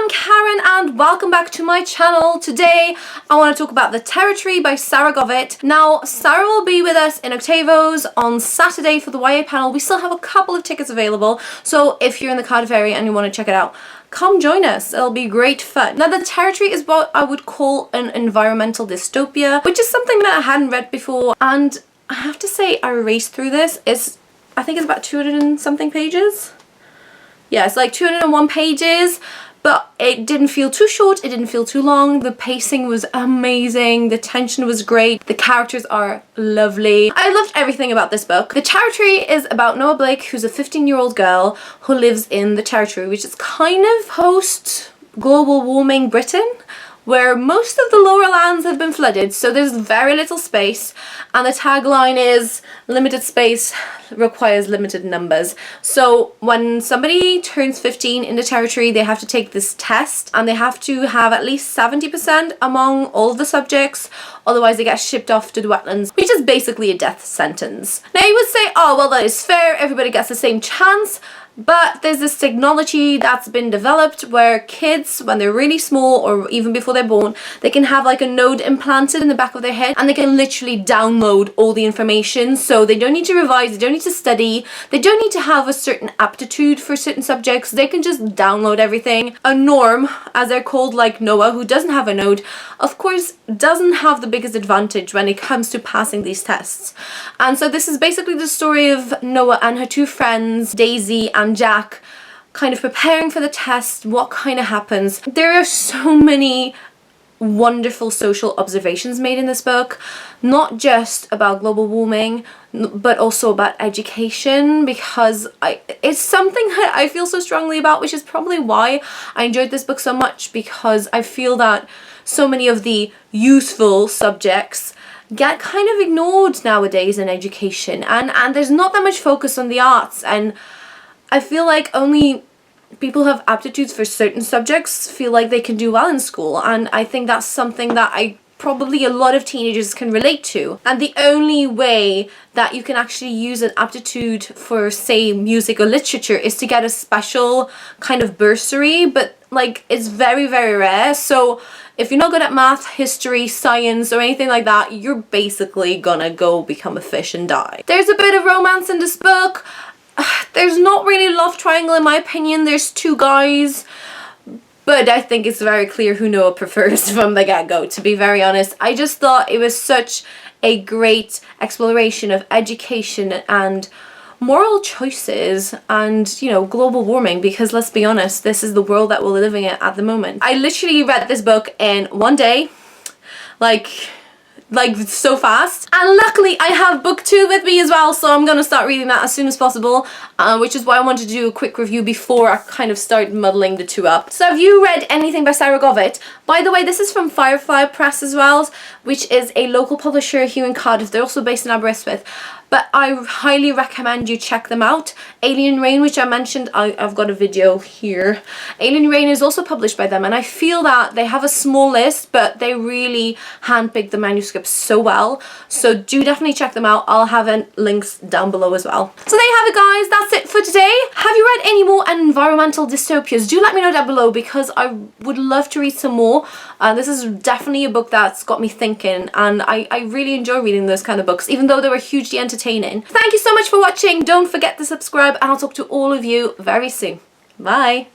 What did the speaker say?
I'm Karen and welcome back to my channel. Today I want to talk about The Territory by Sarah Govett. Now Sarah will be with us in Octavos on Saturday for the YA panel. We still have a couple of tickets available, so if you're in the Cardiff area and you want to check it out, come join us. It'll be great fun. Now The Territory is what I would call an environmental dystopia, which is something that I hadn't read before, and I have to say I raced through this. I think it's about 200 and something pages. Yeah, it's like 201 pages, but it didn't feel too short, it didn't feel too long. The pacing was amazing, the tension was great, the characters are lovely. I loved everything about this book. The Territory is about Noah Blake, who's a 15-year-old girl who lives in the Territory, which is kind of post-global warming Britain, where most of the lower lands have been flooded, so there's very little space, and the tagline is limited space requires limited numbers. So when somebody turns 15 in the Territory, they have to take this test and they have to have at least 70% among all of the subjects, otherwise they get shipped off to the wetlands, which is basically a death sentence. Now you would say, oh well, that is fair, everybody gets the same chance. But there's this technology that's been developed where kids, when they're really small or even before they're born, they can have like a node implanted in the back of their head and they can literally download all the information. So they don't need to revise, they don't need to study, they don't need to have a certain aptitude for certain subjects, they can just download everything. A norm, as they're called, like Noah, who doesn't have a node, of course doesn't have the biggest advantage when it comes to passing these tests. And so this is basically the story of Noah and her two friends, Daisy and Jack, kind of preparing for the test, what kind of happens. There are so many wonderful social observations made in this book, not just about global warming, but also about education, because it's something that I feel so strongly about, which is probably why I enjoyed this book so much, because I feel that so many of the useful subjects get kind of ignored nowadays in education, and there's not that much focus on the arts, and I feel like only people who have aptitudes for certain subjects feel like they can do well in school, and I think that's something that probably a lot of teenagers can relate to. And the only way that you can actually use an aptitude for, say, music or literature is to get a special kind of bursary, but like it's very, very rare. So if you're not good at math, history, science, or anything like that, you're basically gonna go become a fish and die. There's a bit of romance in this book. There's not really a love triangle in my opinion. There's two guys, but I think it's very clear who Noah prefers from the get-go, to be very honest. I just thought it was such a great exploration of education and moral choices and, you know, global warming, because let's be honest, this is the world that we're living in at the moment. I literally read this book in one day, like so fast, and luckily I have book 2 with me as well, so I'm gonna start reading that as soon as possible, which is why I wanted to do a quick review before I kind of start muddling the two up. So have you read anything by Sarah Govett? By the way, this is from Firefly Press as well, which is a local publisher here in Cardiff. They're also based in Aberystwyth, but I highly recommend you check them out. Alien Rain, which I mentioned, I've got a video here. Alien Rain is also published by them, and I feel that they have a small list, but they really handpick the manuscripts so well. So do definitely check them out. I'll have links down below as well. So there you have it, guys. That's it for today. Have you read any more environmental dystopias? Do let me know down below, because I would love to read some more. This is definitely a book that's got me thinking, and I really enjoy reading those kind of books, even though they were hugely entertaining. Thank you so much for watching. Don't forget to subscribe, and I'll talk to all of you very soon. Bye.